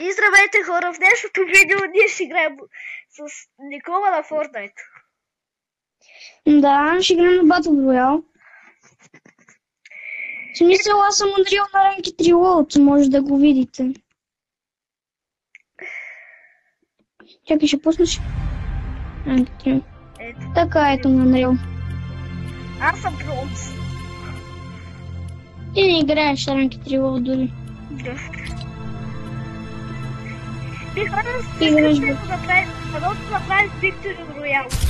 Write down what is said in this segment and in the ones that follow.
И здравейте хора, в днешното видео ние ще играем с Никола на Fortnite. Да, ще играем на Battle Royale. В смисъл, аз съм Unreal на ранки 3 World, може да го видите. Чакай, ще пуснеш. Ранки 3. Така, ето на Unreal. Аз съм бронз. Ти не играеш на ранки 3 World дори. Да. Бих хванал с да направим Victory Royale.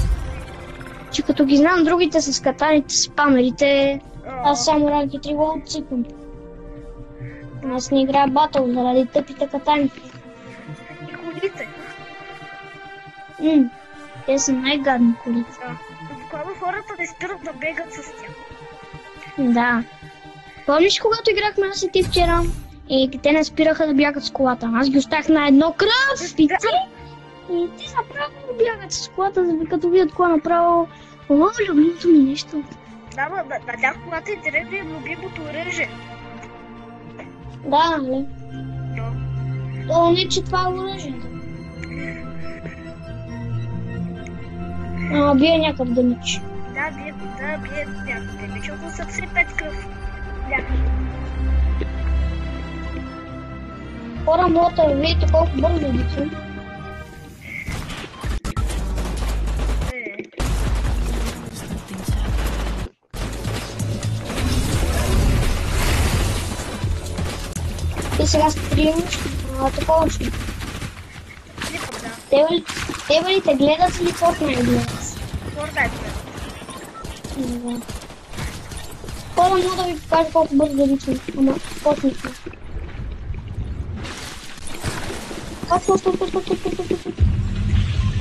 Че като ги знам другите с катаните, спамерите, аз само ранки 3 World циквам. Аз не играя Battle заради тъпите катани. И колите. Те са най-гадни колите. Да. Буквално хората не спират да бегат с тях. Да. Помниш, когато играхме на Сити вчера и те не спираха да бягат с колата? Аз ги оставих на едно кръв и те направо бягат с колата, като видят кола направо. О, любимото ми нещо. Да, на тях колата е директно и любимото оръжие. Да, нали? Да. То не, че това е оръжието. Бие някакъв дъмич. Да, бие някакъв дъмич, около 75 кръв. Хора, моята, видите колко бързо дицу. Ти сега стримаш такова нещо. Те ли те гледат или Fortnite гледат? Fortnite гледат. Хора, мога да ви покажа колко бързо дицу. Ама, космично. Стоп.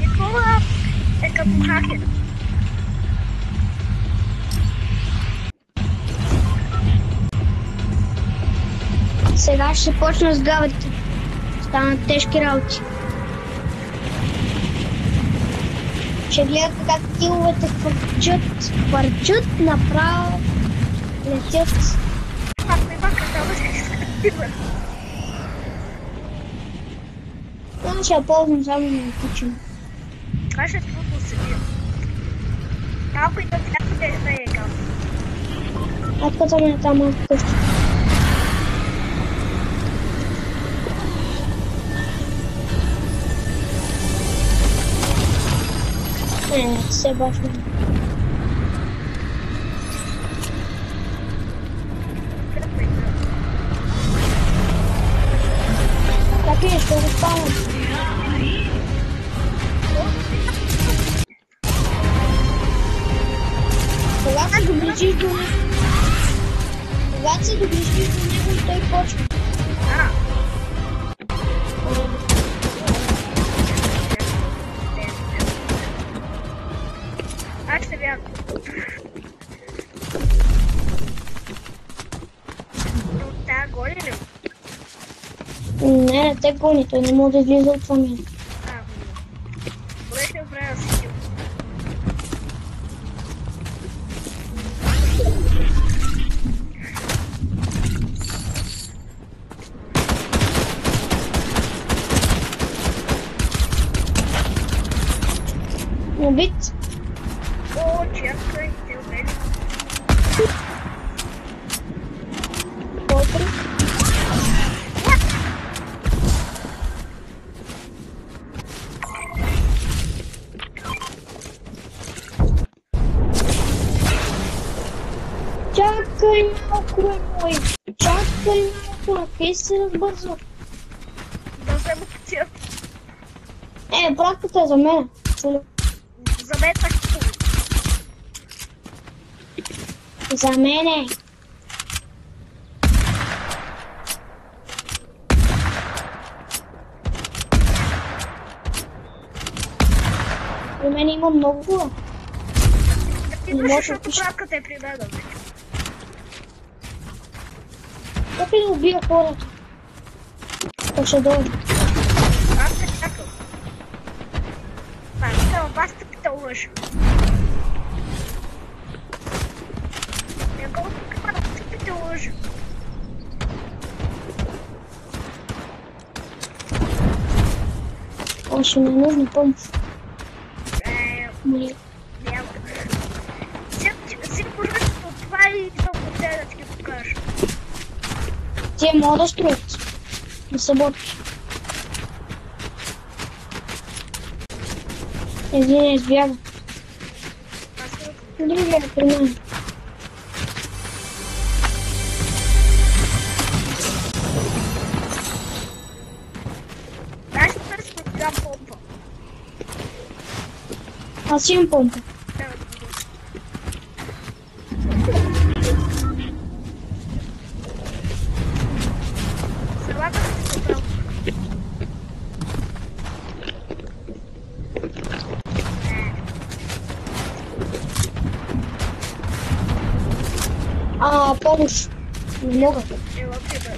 Никола е като хакер. Сега ще почна с гаврите. Станат тежки работи. Ще гледате как киловете хвърчат направо, летят. Ако има катала, ще изкатива. Това ще я ползвам само на кучина. Това ще е трудно се бие. Малко и да някъде да е гал. Откъде ме е там малко къща. Не, се башно. Как е, ще го спавам. Когато се доближиш до него, той почва. Аз ще бягам. Но тя гони ли? Не те гони, той не може да излиза от това място. Добре ще оправя си. Убит. О, чакай, те убили. Колко? Чакай малко, мой. Чакай малко, къде се разбързва? Да взема тия. Пратката е за мен. За мен така хубаво. За мене. При мен има много хора. Ти идваш, защото пратката е при мен. Как ли да убия хората? Как ще дойде? Аз те чакам. Викам, вас те пита лъж. Не го викам, вас те пита лъж. Ще ми е нужна помощ. Моли. Няма. Си поръча от това и толкова трябва да ти ги покажа. Те могат да строят. Да съботиш. Един е избяга. Другия е при мен. Знаеш ли търси да ти дам помпа? Аз имам помпа. Трябва да ти дам. Салата си събрал. Помощ. Не мога. Ела ти да.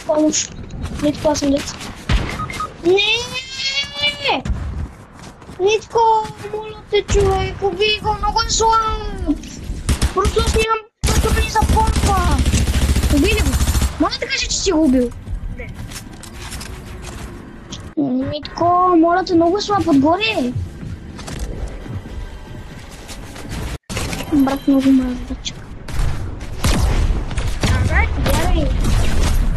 Помощ. Нитко, аз съм деца. Не! Нитко, моля те, човек, убий го, много е слаб. Просто аз нямам патрони за помпа. Убий ли го? Моля да кажа, че си го убил. Не. Нитко, моля те, много е слаб отгоре. Брат, много ме различа. Знаеш ли? Гледай.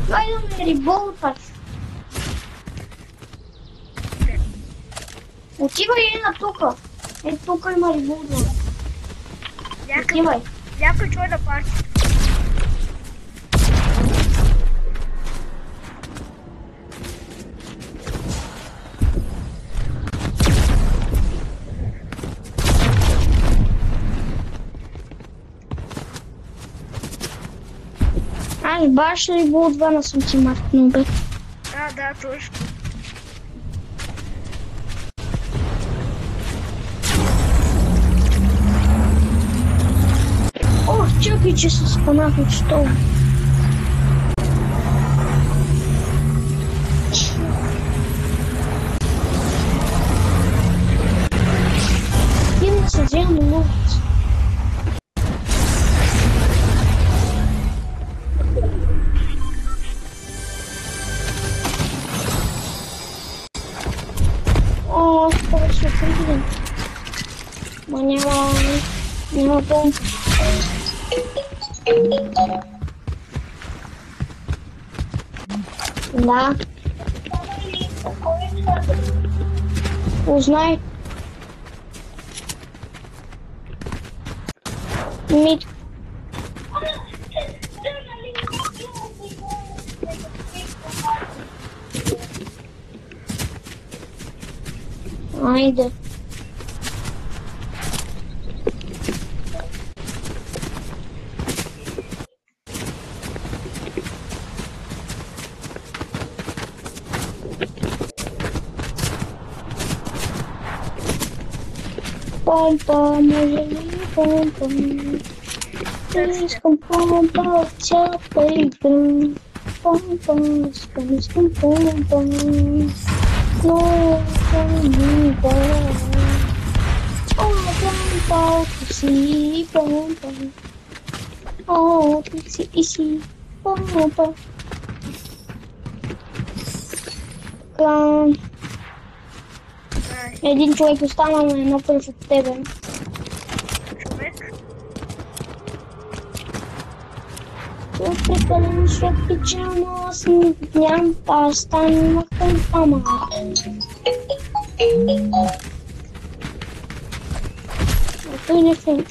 Дай да ме риболташ. Отивай и на тука. Ето тука има риболта. Отивай. Някой чой да парти. Аз баш риболт 2 на съм ти мартнал, бе. Да, точно. Ох, чакай, че се спънах от стола. Химна се взема на ножица. О, аз повече отвидим. Ма няма помощ. Да. Узнай. Мит. Айде. Помпа, може ли помпа? Искам помпа от цялата игра. Помпа, искам помпа. Но помпа. О, помпа, ти си помпа. О, ти си помпа. Един човек остана на едно пръв от тебе. Човек? Прекалено свет печално, аз нямам паста, нямах помпама. А той не фен.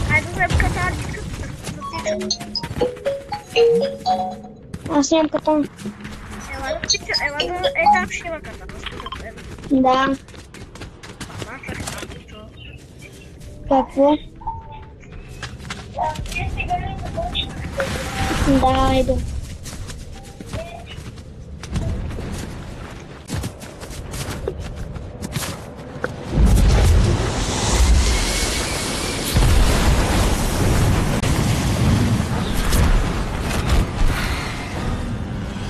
Хайде да взем катарчика. Аз нямам катан. Ела да там ще има катан. Да. Какво? Да, айде.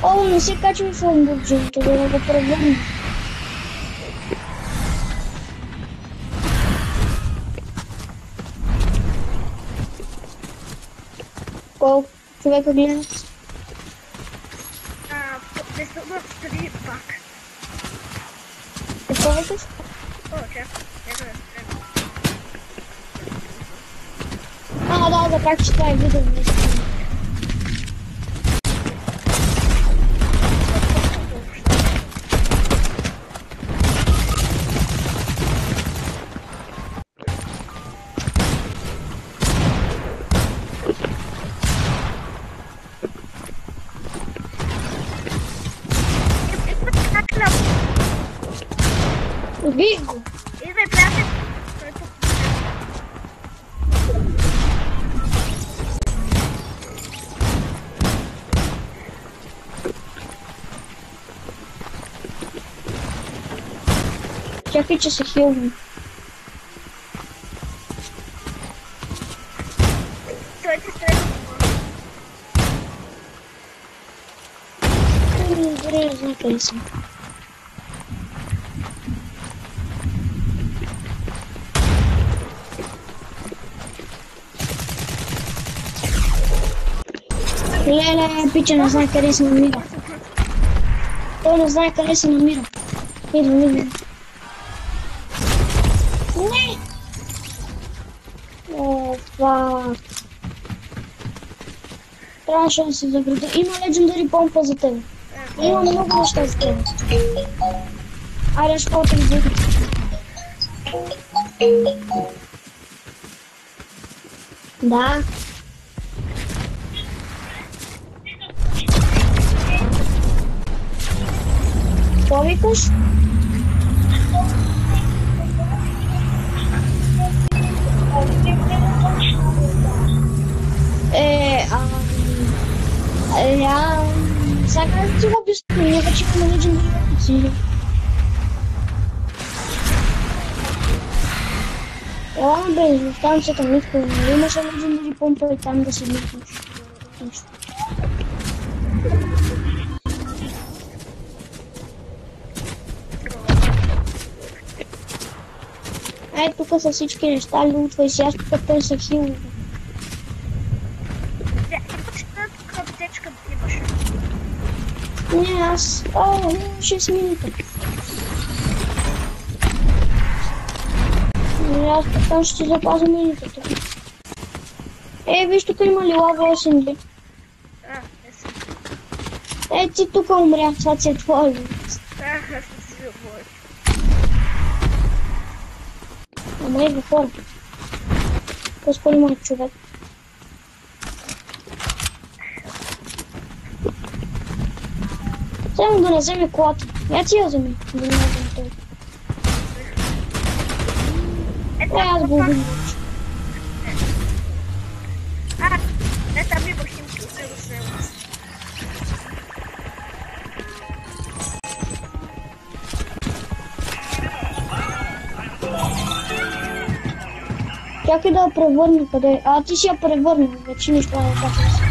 О, не се качвай в омбуджето, да го превърна. Колко човека гледат? Безумно 3 пак. Какво викаш? О, чакай, нека да спрем. Да, как че това е видео наистина. Убий го! Идвай, приятел! Той тук. Чакай, че се хилвам. Той ти следва. Дори не знам къде съм. Леле, пича не знае къде се намира. Той не знае къде се намира. Идвам. Не! О, фак. Трябваше да се заграда. Има легендари помпа за теб. Има много неща за теб. Айде, ще ходим за игри. Да. Какво викаш? Сега как ти го обясня? Ние вече имаме легендари опции. Ела, бе, там се към нитко. Имаше легендари помпа и там да се митнеш. Ай, тук са всички неща, лутвай си, аз тук търся хилове. Тук аптечка имаш. Не, аз... О, 6 минути. Аз там ще запазя минутата. Виж, тук има ли лава 8 ли? Не съм. Ти тук умря, това си е твой. Аз не си говоря. Ама идва хора. По-скоро мой човек. Само да не вземе колата. Я ти я вземи. Да не вземе той. Аз го убим. Там има химки, отива с него. Чакай да я превърна къде. Ти си я превърна, вече нищо не кажа.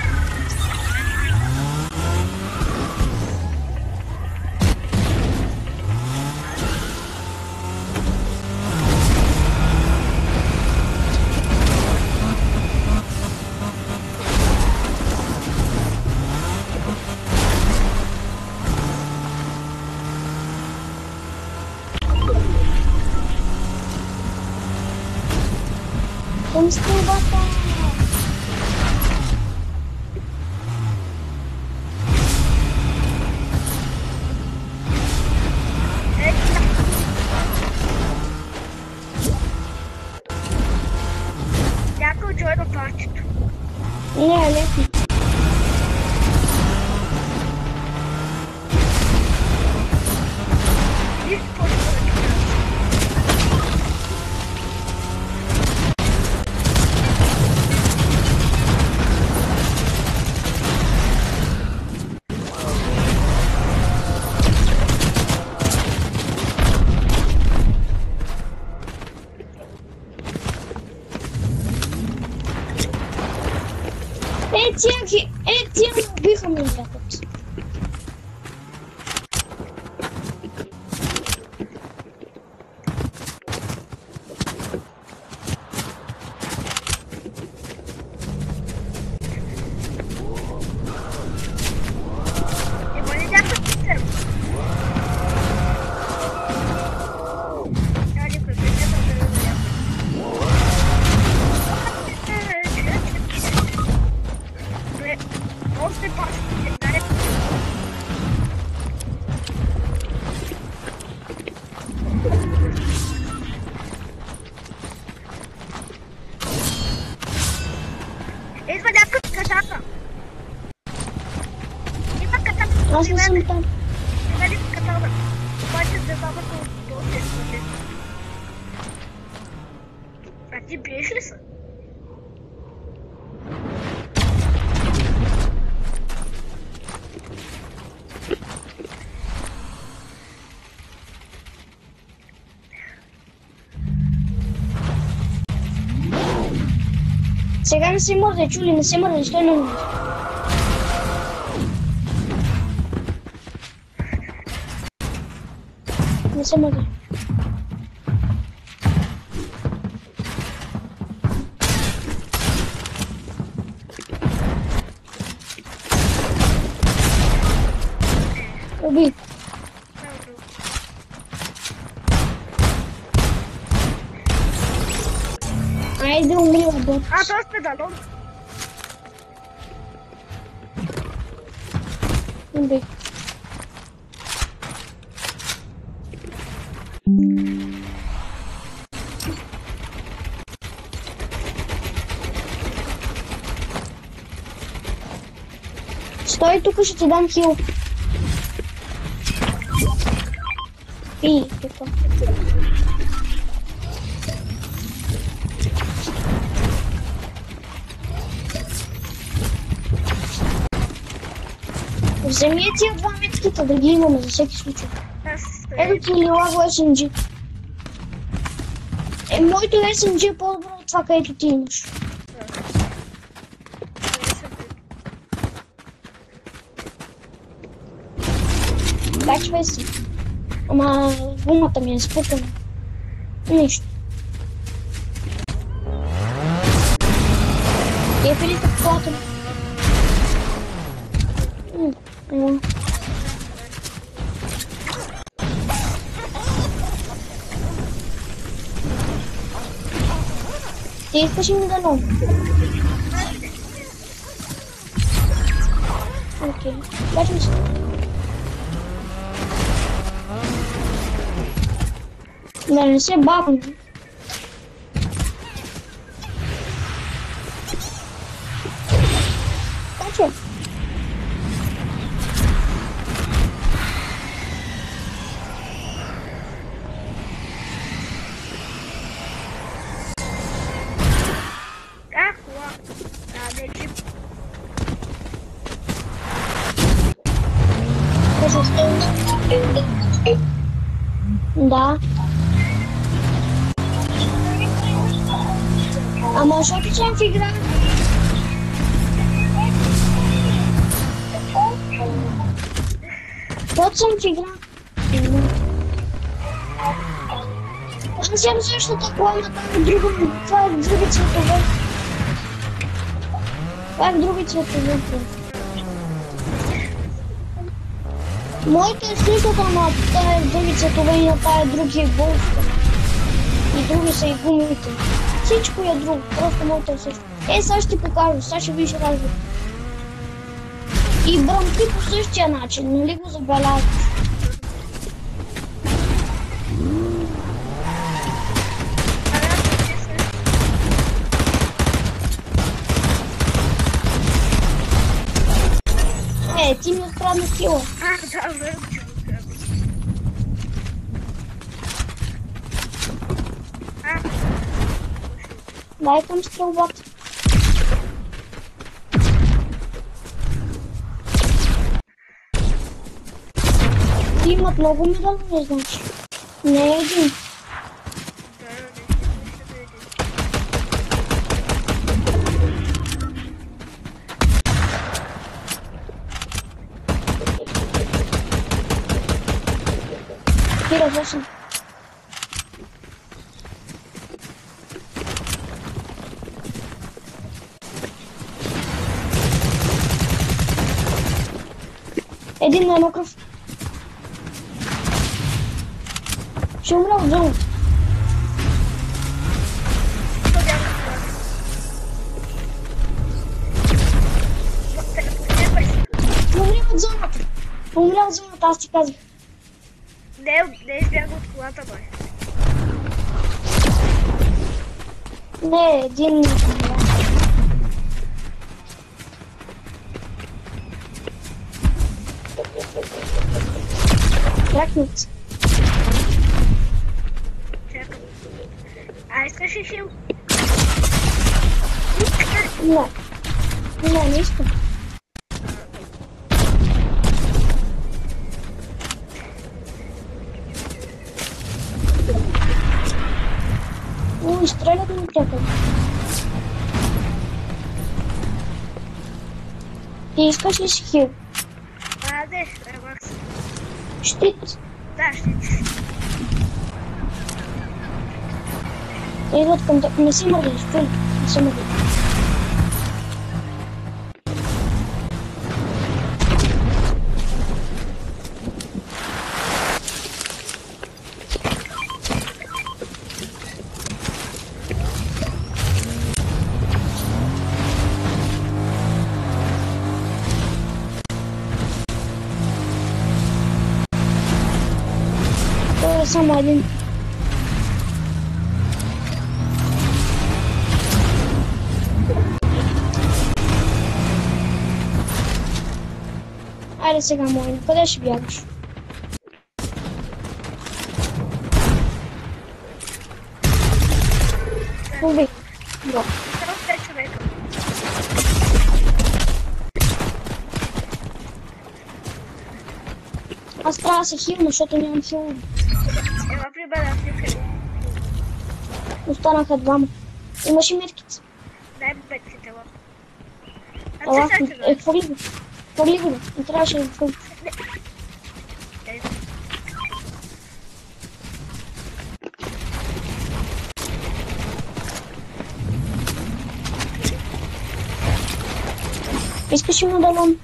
Помстивата! Някой джойна партито. Не, лесно. Виж какво ще бъде. Тия ме убиха ме братът. Аз не съм там. Нали катална? Обаче дебабата от този е свален. А ти биеш ли са? Сега не се мърдай, чули, не се мърдай, стой на място. Не се мърдай. Убий. Айде, умри, бот. А, това сте дадон. Убий. Стой тук, ще ти дам хил. Пий, тук. Вземи тия два метките, да ги имаме за всеки случай. Ето ти лилаво SMG. Моето SMG е по-добро от това, където ти имаш. Качвай си. Ама гумата ми е спукана. Нищо. Кефелите в колата ми. Ти искаш ли ми да ново? Окей, качвай се. Да не се бавам. Качвай. Да. Ама защото съм в игра. Вот съм в игра. Аз съм същата кола, но това е в други цветове. Това е в други цветове. Моето е същото, но това е в други цветове и на това е другия голф. И други са и гумите. Всичко е друго, просто моето е също. Сега ще ти покажа, сега ще виж разлика. И брамки по същия начин, нали го забелязваш? Ти ми открадна кила. Да, верно, че го открадна. Дай към стрелбата. Ти имат много медали, значи. Не е един. Кира, 8. Един на едно кръв. Ще умра от зоната. Умря от зоната. Умря от зоната, аз ти казах. Не избяга от колата, бе. Не, един... Кракнат се. Чакай. А искаш ли хил? Не. Не искам. Ой, стреля да ми приятел. Ти искаш ли си хил? Не, релакс. Щит. Да, ще. Идват към теб. Не си мърдиш, чуй. Не си мърдиш. Той е само един. Айде сега, мой, къде ще бягаш? Убий. Да. Само 5 човека. Аз трябва да се хилна, защото нямам хил. Ела при мен, аз не хил. Останаха двама. Имаш и метките. Дай ми 5 хитела. Ела, А ти сега хвърли го. Хвърли го, не трябваше да го хвърли. Искаш ли медальон?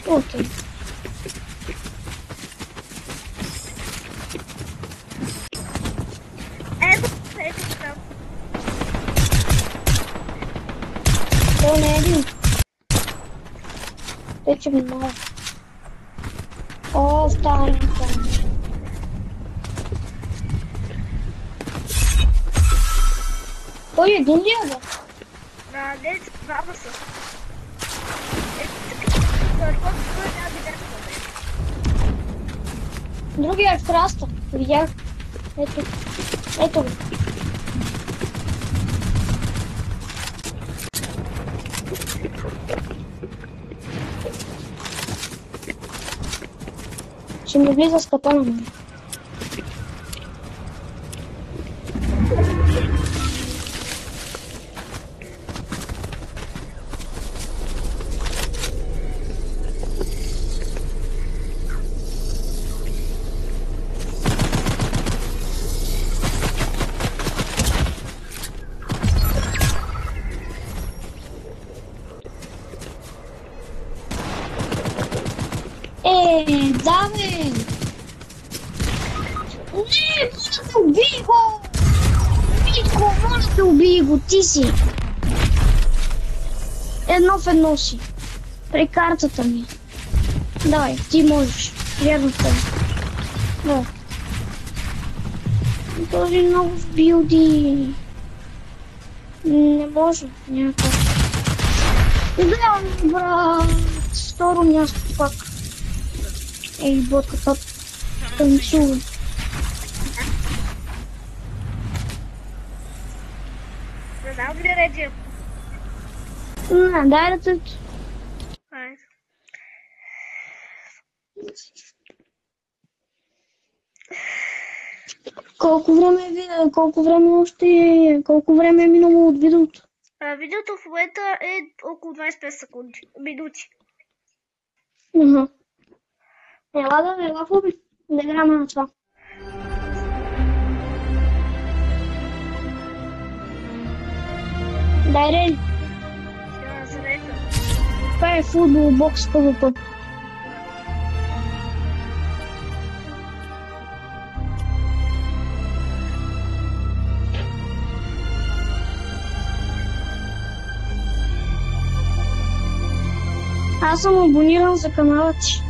Окей. Ето там. Той не е един. Той че внимава. О, става един там. Той един ли е, бе? На 10 двама са. Ето тук. Първото няма да видя това. Другия е в храста. Видях. Ето. Ето го. Ще ми влиза с капана му. Да, бе! Не, моля те, убий го! Митко, моля те, убий го, ти си! Едно в едно си. При картата ми. Давай, ти можеш. Вярно в теб. Давай. Този много в билди. Не може, някак. Да, брат. Второ място пак. Ей, ботката танцува. Не знам ли реди? Не, дай ръцете. Айде. Колко време още е? Колко време е минало от видеото? Видеото в момента е около 25 секунди. Минути. Ага. Ела в уби. Да играме на това. Дай рели. Ще зарека. Това е футбол бокс ПВП. Аз съм абониран за канала ти.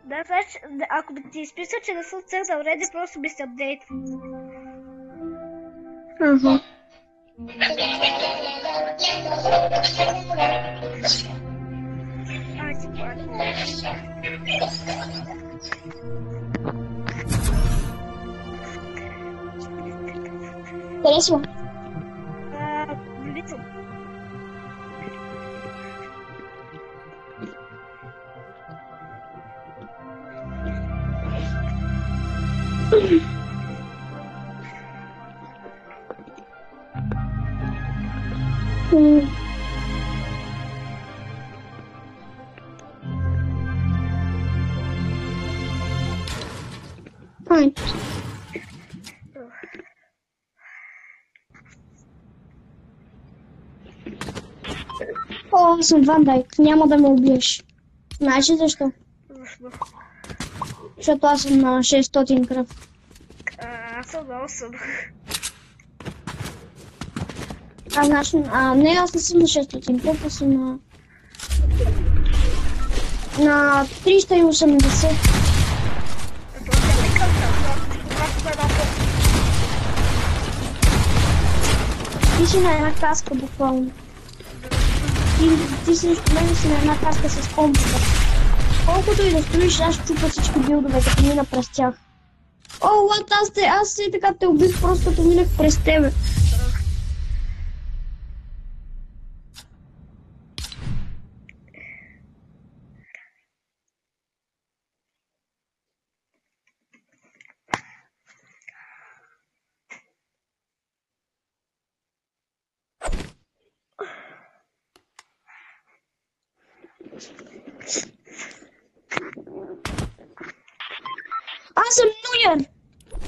Да, значи, ако би ти изписа, че не съм цел да вреди, просто би се апдейт. Ага. Ай, типа. Къде си? Влизам. Ай. О, аз съм Ван Дайк. Няма да ме убиеш. Знаеш ли защо? Защо? Защото аз съм на 600 кръв. Аз съм на 8. Не, аз не съм на 600 кръв, аз съм на 380. Ти си на една каска буквално. Ти срещу мен си на една каска с помпата. Колкото и да строиш, аз чупа всички билдове, като мина през тях. О, лад, аз така те убих, просто като минах през тебе.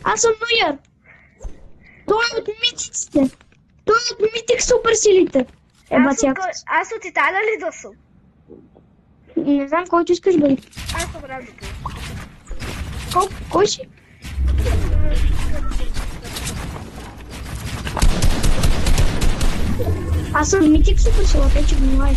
Аз съм Нуяр! Той е от митиците! Той е от митик суперсилите! Аз от Италия ли да съм? Не знам, който искаш бъде. Аз съм Радото. Кой си? Аз съм митик суперсила, те че го знаеш.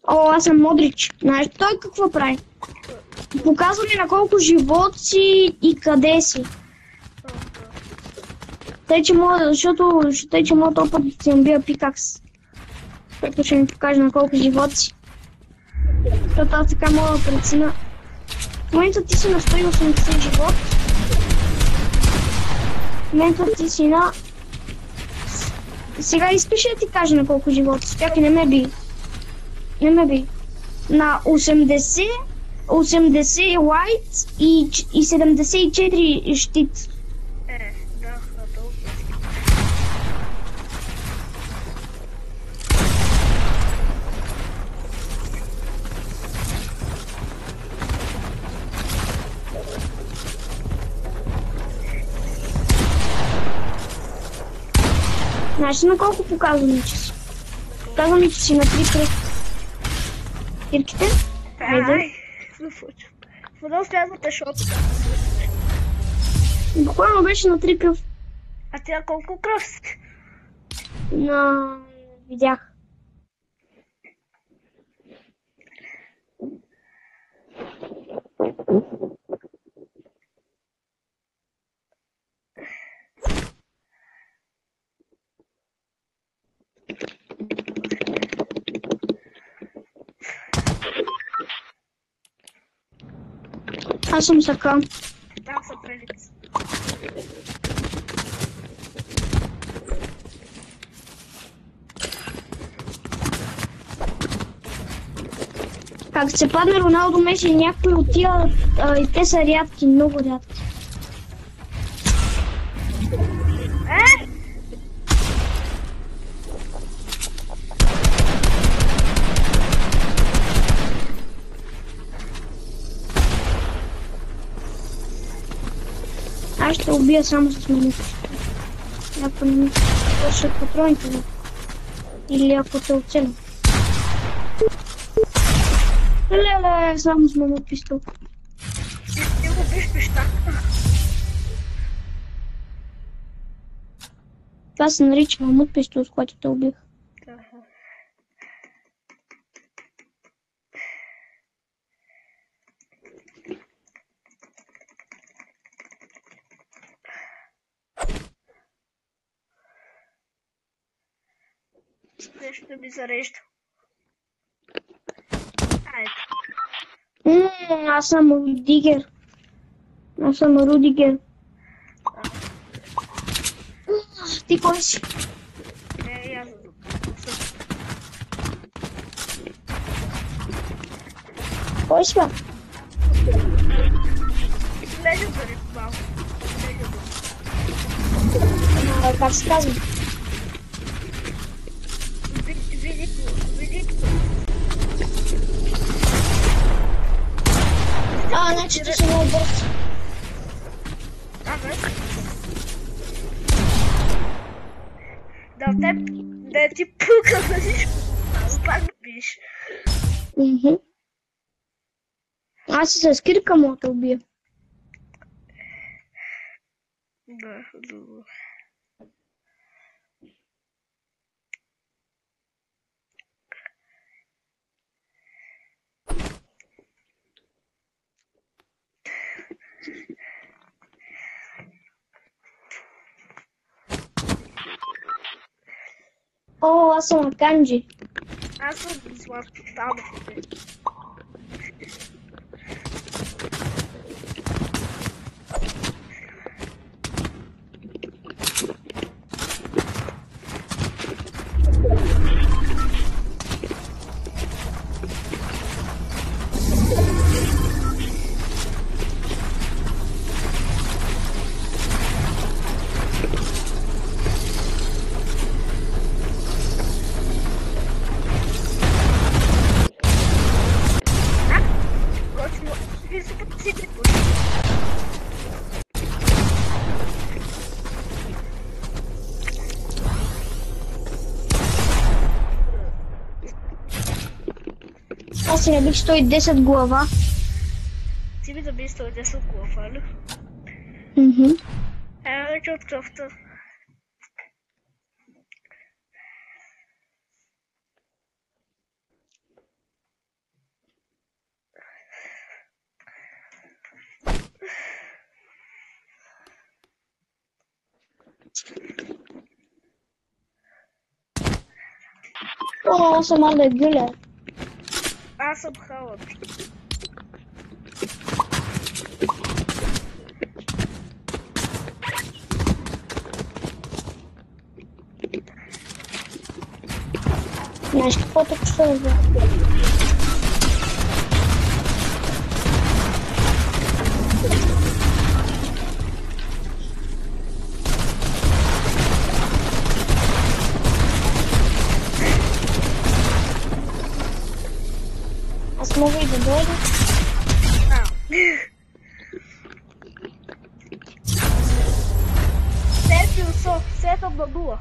О, аз съм Модрич. Знаеш той какво прави? Показва ми на колко живот си и къде си. Тъй, че мога, защото този път да си набия пикакс. Което ще ми покаже на колко живот си. Защото аз така мога да преценя. В момента ти си на 180 живот. В момента ти си на... Сега искаш да ти кажа на колко живот си. Чакай, не ме би. На 80 лайт и 74 щит. Да, толкова. Знаеш ли на колко показва ми, че си? Казва ми, че си на 3 кръв. Кирките? Ай, продължи следвата шопка. Буквално беше на 3 кръв. А тя колко кръв си? Видях. Аз съм Сака. Там са прелици. Как се падне Роналдо, Меси, някои от тия и те са рядки, много рядки. Аз ще убия само с минути. Ако не ми свършат патроните, да. Или ако те оцеля. Леле, само с мамут пистол. Ти го биш пища. Това се нарича мамут пистол, с който те убих. Нещо ми зарежда. Айде. Аз съм Рудигер. Ти кой си? Аз Кой си, бе? Legendary малко. Как се казва? Види го. Значи ти си много бърз. Да ти пука за всичко. Пак биш. Аз си с кирка мога да убия. Да, добре. Аз съм Аканджи. Аз съм Златко Танов. Аз си набих 110 глава. Ти ми да би 110 глава, ли? Вече от кръвта. Аз съм Андер Гюлер. Аз съм Халът. Знаеш какво тук ще да взема? Аз мога и да дойда. Сетам на 0.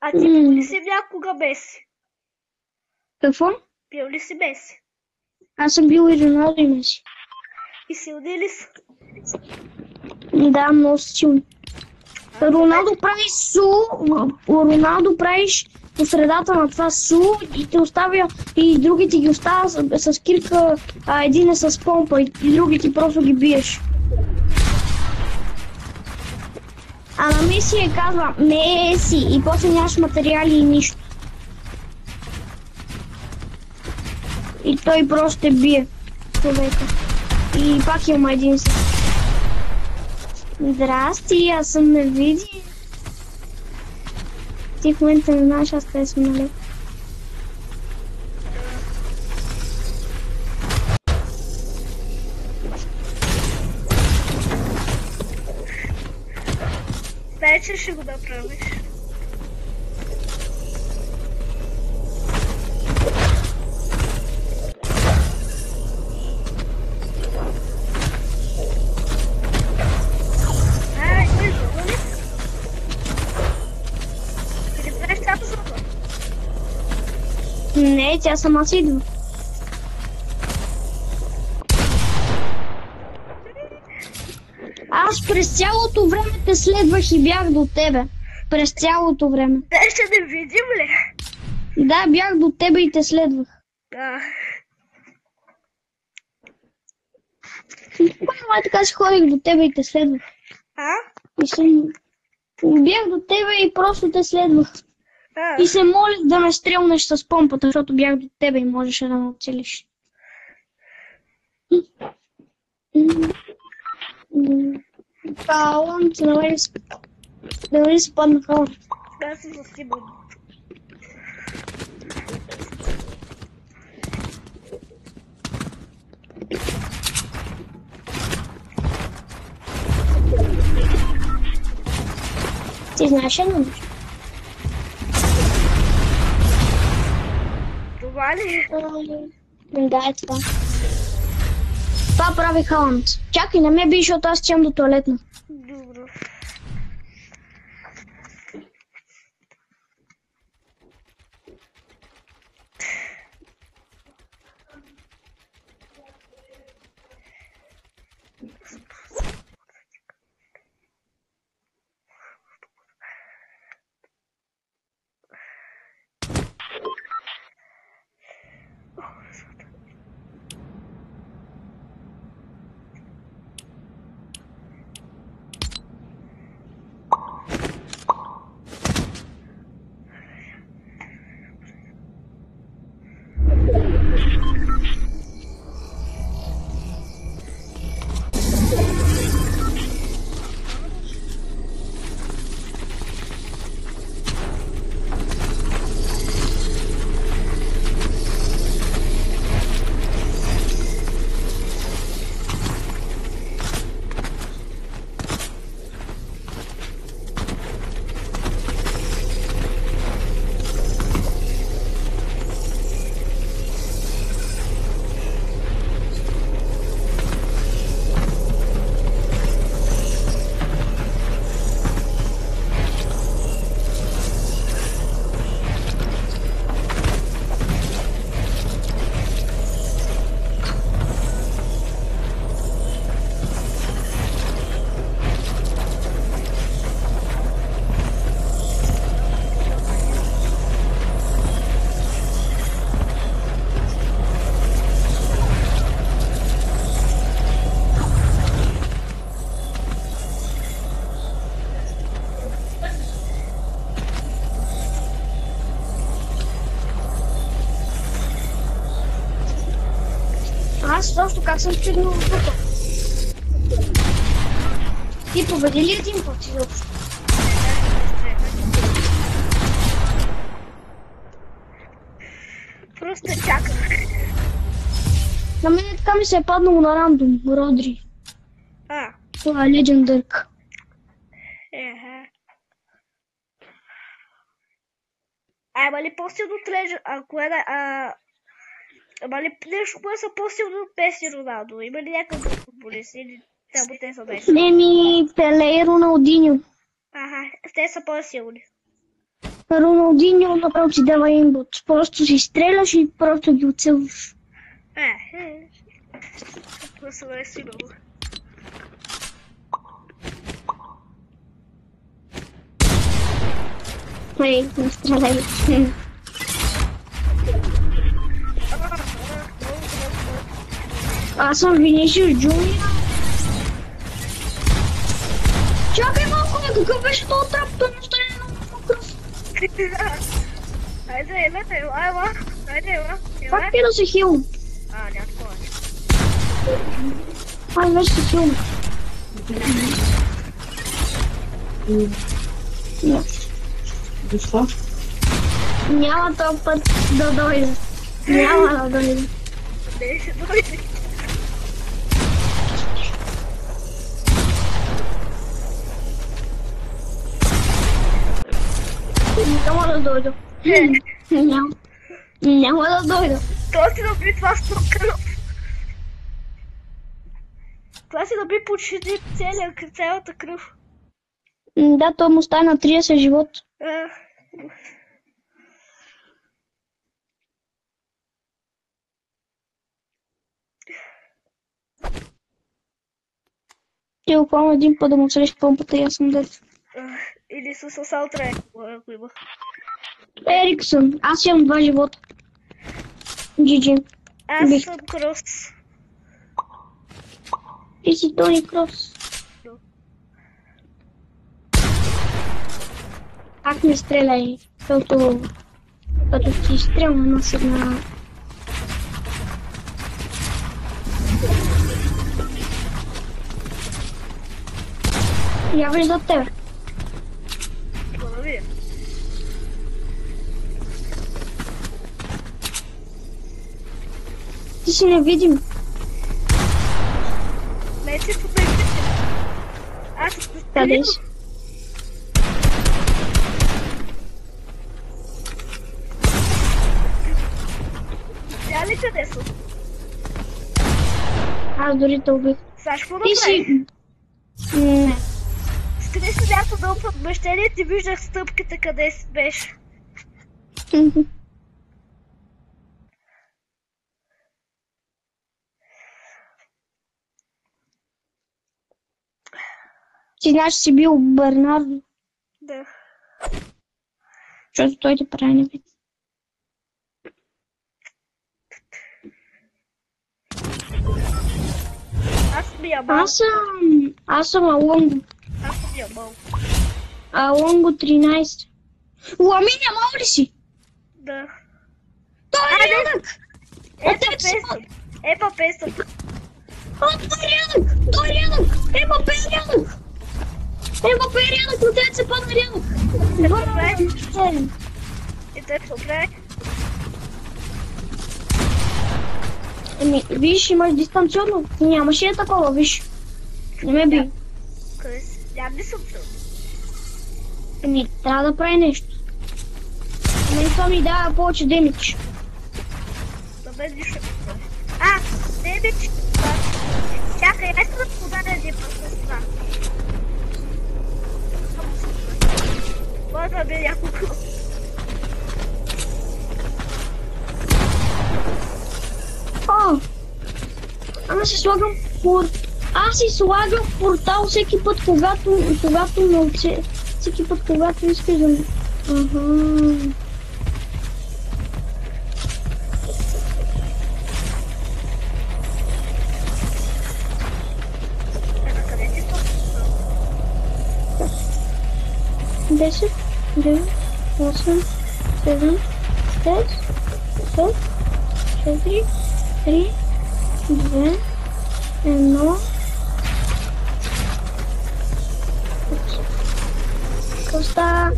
А ти пил ли си някога Меси? Какво? Пил ли си Меси? Аз съм бил и Роналдо и Меси. И силни ли са? Да, много силни. Роналдо прави Роналдо правиш по средата на това и те оставя, и другите ги оставя с кирка, един е с помпа и другите просто ги биеш. А на Меси казва Меси и после нямаш материали и нищо. И той просто те бие човека. И пак има един си. Здрасти, аз съм Невиди. Ти в момента не знаеш аз къде съм, нали? Знае, че ще го направиш. Той зона ли? Или правиш цялата зона? Не, тя сама си идва. Аз през цялото време те следвах и бях до тебе. През цялото време. Да, ще не видим ли? Да, бях до тебе и те следвах. Да. Май така си ходих до тебе и те следвах. А? И бях до тебе и просто те следвах. А. И се молих да ме стрелнеш с помпата, защото бях до тебе и можеше да ме оцелиш. Халанд, да спадна Халанд. Аз съм за Симон. Ти знаеш едно нещо? Това ли? Да, е това. Това прави Халанд. Чакай, не ме би, защото аз чем до туалетна. Добро. Аз просто как съм стигнал тук. Ти победи ли един път изобщо? Просто чакам. На мен така ми се е паднало на рандом, Родри. А. Това е легендърка. Еха. Ама ли по-силно от Лежа? Ама ли нещо, което са по-силно от Меси и Роналдо? Има ли някакъв футболист или само те са нещо? Не, Пеле и Роналдиньо. Аха, те са по-силни. Роналдиньо направо ти дава имбот. Просто си стреляш и просто ги оцелваш. Това са не си много. Ей, не стреляй. Аз съм Винисиус Джуниор. Чакай малко, какъв беше този трап? Той не стане много кръв. Айде, ела. Как ти да се хилна? Няма такова. Аз вече се хилна. Защо? Няма този път да дойде. Няма да дойде. Не ще дойде. дойда. Няма да дойда. Той си наби това с кръв. Това си наби почти цялата кръв. Да, той му стана 30 живот. Ти буквално един път да му свалиш помпата и аз съм дет. Или с асалтра, ако има. Ериксън, аз имам 2 живота. GG. Аз съм Крос. Ти си Тони Крос. Пак не стреляй, като ти стрелна на сигнала. Я вижда тебе. Благодаря. Ти си невидим. Не си победите. Аз се Къде си? Тя ли къде са? Аз дори те убих. Саш, какво Ти направи? си... Не. Скри си бях долу в помещението и виждах стъпките къде си беше. Ти знаеш, си бил Бернардо, Да. защото той те прави невид. Аз съм ябал. Аз съм Алонго. Аз съм ябал. Алонго 13. Ламиня, мал ли си? Да. Той е рядък! Епа песъм. Епа песъм. Той е рядък! Той е рядък! Епа е рядък! Епа е рядък, но те се падна рядък! И те добре. Еми, виж, имаш дистанционно. Нямаше е такова, виж. Не ме би. Къде си? Нямам ли съм чул? Еми, трябва да прави нещо. Мен това ми дава повече демидж. Да без нищо не прави. Демидж. Чакай, аз да подаря един път с това. Може да бе няколко. Аз си слагам портал всеки път, когато мълче. Всеки път, когато искаш да... Къде си то? 10, 9, 8, 7, 6, 5, 4, 3, 2, 1. Коста.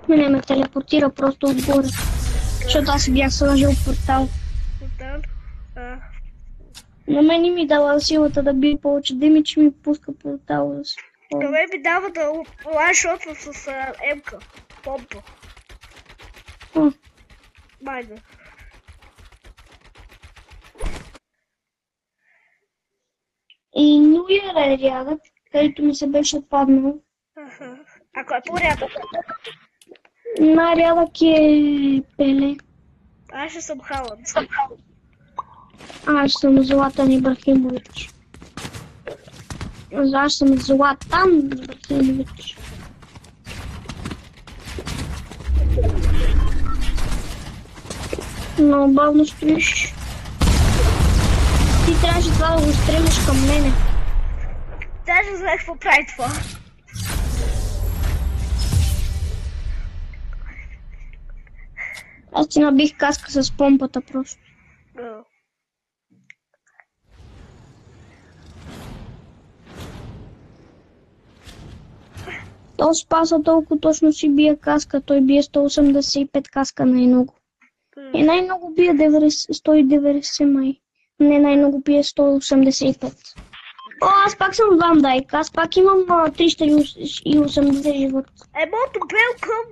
Мене ме телепортира просто отгоре. Защото аз бях сложил портал. Портал? На мен не ми дава силата да би повече демидж, ми пуска портал да се... На мен ми дава да лайшотвам с емка. Помпа. Майна. И Нуя е рядък, където ми се беше паднал. Ако е по-рядък? Най-рядък е Пеле. Аз ще съм Халанд. Аз съм Златан Ибрахимович. Аз съм Златан Ибрахимович. Много бавно стоиш. Ти трябваше това да го стремиш към мене. Даже знаех какво прави това. Аз ти набих каска с помпата просто. То спаса толкова точно си бие каска, той бие 185 каска най-много. И най-много бие 190 май. Не, най-много бие 185. О, аз пак съм Ван Дайк, аз пак имам 380 живот. Моето белкъм,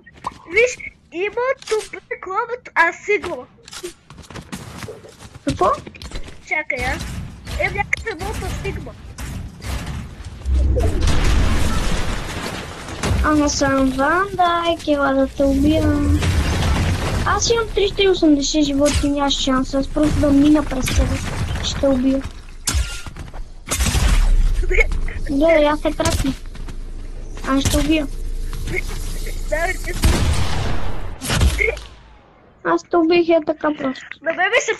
виж, имото белкъм, а сигурно. Какво? Чакай, някъде моето сигма. Ама съм Ван Дайк, ела да те убия. Аз имам 380 животи, нямаш шанс, аз просто да мина през тебе. Ще убия. Гледай, аз те тракна. Аз ще убия. Аз те убих така просто. На мен се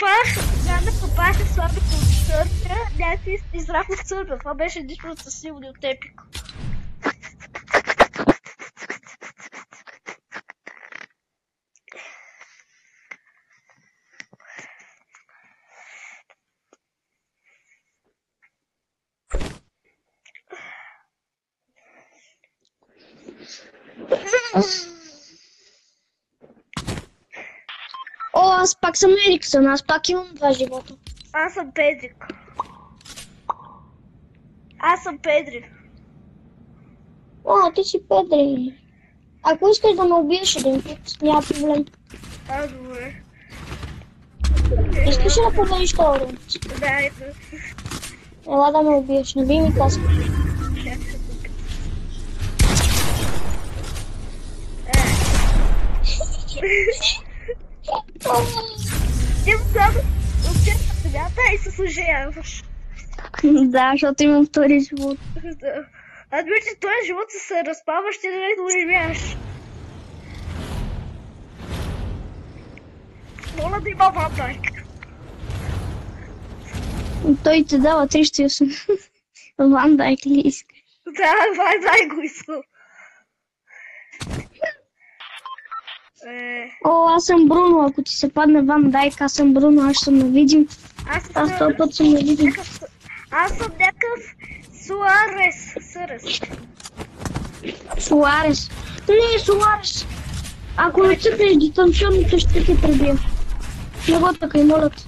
паша слабо от сърбия, някакви израх от сърбия. Това беше единственото силни от епик. О, аз пак съм Ериксън, аз пак имам 2 живота. Аз съм Педрик. Аз съм Педри. О, ти си Педри. Ако искаш да ме убиеш един път, няма проблем. Добре. Искаш ли да продължиш този рунд? Да, ето. Ела да ме убиеш, не би ми каска. Ти много обчерта земята и се съжаляваш. Да, защото имам втори живот. Аз мисля, че този живот се разпаваш, ти да не оживяваш. Моля да има Ван Дайк. Той ти дава 308. Ван Дайк ли искаш? Да, Ван Дайк го искам. О, аз съм Бруно, ако ти се падне Ван Дайк, аз съм Бруно, аз съм невидим. Аз този път съм невидим. Аз съм някакъв Суарес. Суарес. Не, Суарес. Ако не цъпнеш дистанционното, ще те пребия. Не го така, моля те.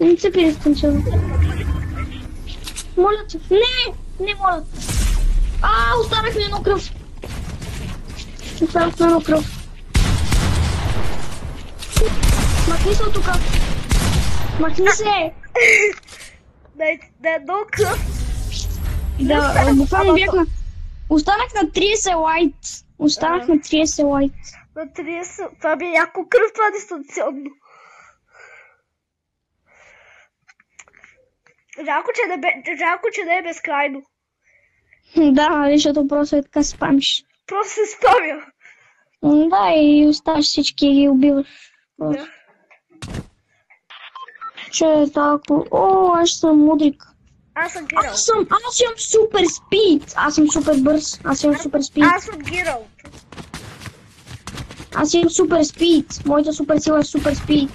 Не цъпи дистанционното. Моля те. Не моля те. Останах ми едно кръв. Останах ми едно кръв. Махни се от тук. Махни се. Да едно кръв. Да, буквално бях на... Останах на 30 лайт. Останах на 30 лайт. На 30... Това би яко кръв, това дистанционно. Жалко, че не е безкрайно. Да, защото просто е така спамиш. Просто се спамя. Да, и оставаш всички и ги убиваш. Да. Че е тако... О, аз съм мудрик. Аз съм Гералт. Аз имам супер спид. Аз съм супер бърз. Аз имам супер спид. Аз съм Гералт. Аз имам супер спид. Моята супер сила е супер спид.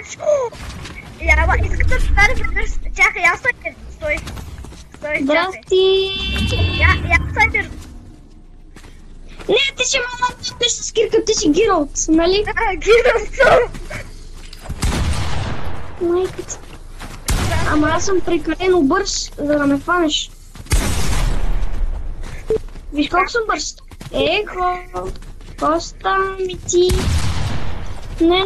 Искам да стане веднъж. Чакай, аз съм. Стой, чакай. Здрасти. Я съм. Не, ти си малко с кирка, ти си Гералт, нали? Гералт съм. Майката. Ама аз съм прекалено бърз, за да ме фанеш. Виж колко съм бърз. Ехо, коста ми ти. Не.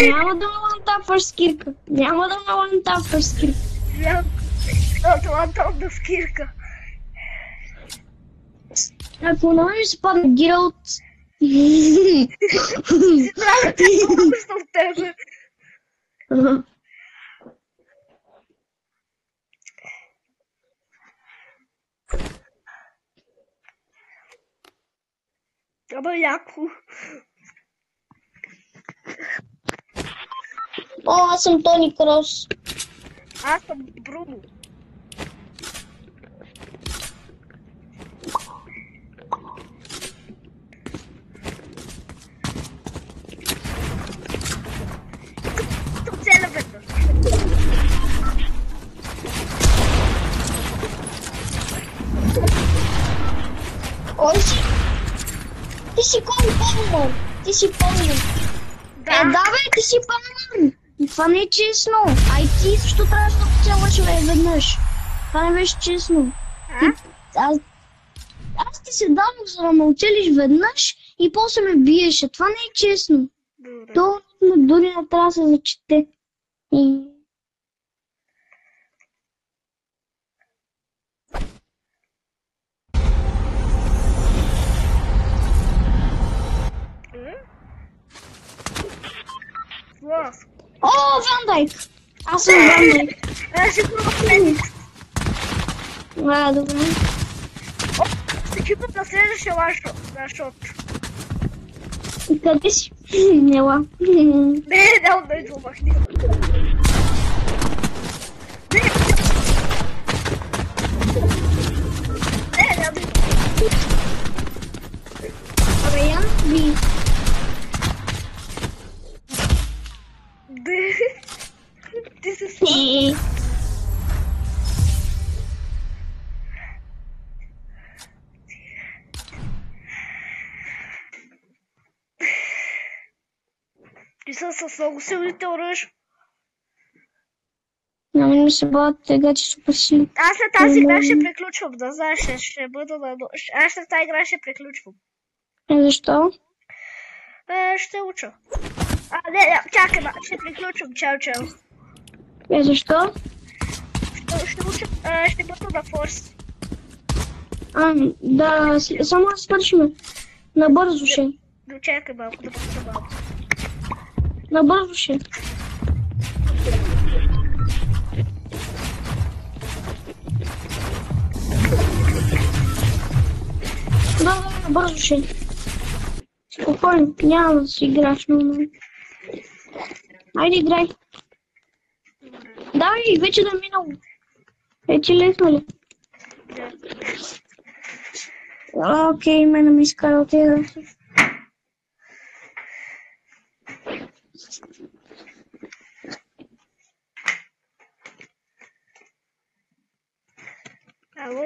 Няма да ме лантафаш с кирка. Няма да ме лантафаш с кирка. Лантаф с кирка. Ако не ми се падне Гералт... Трябва да се помощта от тебе. Ама яко. О, аз съм Тони Крос. Аз съм Бруно. Цела веднъж. Ти си пълнор. Ти си пълнор. Да. Да, бе, ти си пълнор. Това не е честно. Ай, ти също трябваше да поцелваш, бе, веднъж. Това не беше честно. Аз ти се дадох, за да ме оцелиш веднъж и после ме биеше. Това не е честно. Добре. То дори не трябва да се зачете. И... Влас. О, Ван Дайк! Аз съм Ван Дайк. Аз ще пробвам. Добре. Екипът на следващия лашот. Къде си? Нела. Не отдойдвах. Не. Абе, я би. Ти се слава. Ти са с много силните оръжия. На мен ми се бъдат тега, че супер сили. Аз след тази игра ще приключвам, да знаеш, ще бъда на нощ. Аз след тази игра ще приключвам. Защо? Ще уча. Не, чакай, ще приключвам, чао. Защо? Ще уча, ще бъда на форс. Да, само да свършим. Набързо ще. Чакай малко, да бъда малко. Набързо ще. Да, набързо ще. Спокойно, няма да си играш много. Айде, играй. Давай, вече да е минало. Вече лесно ли? Да. Окей, мене ми иска да отида. Ало?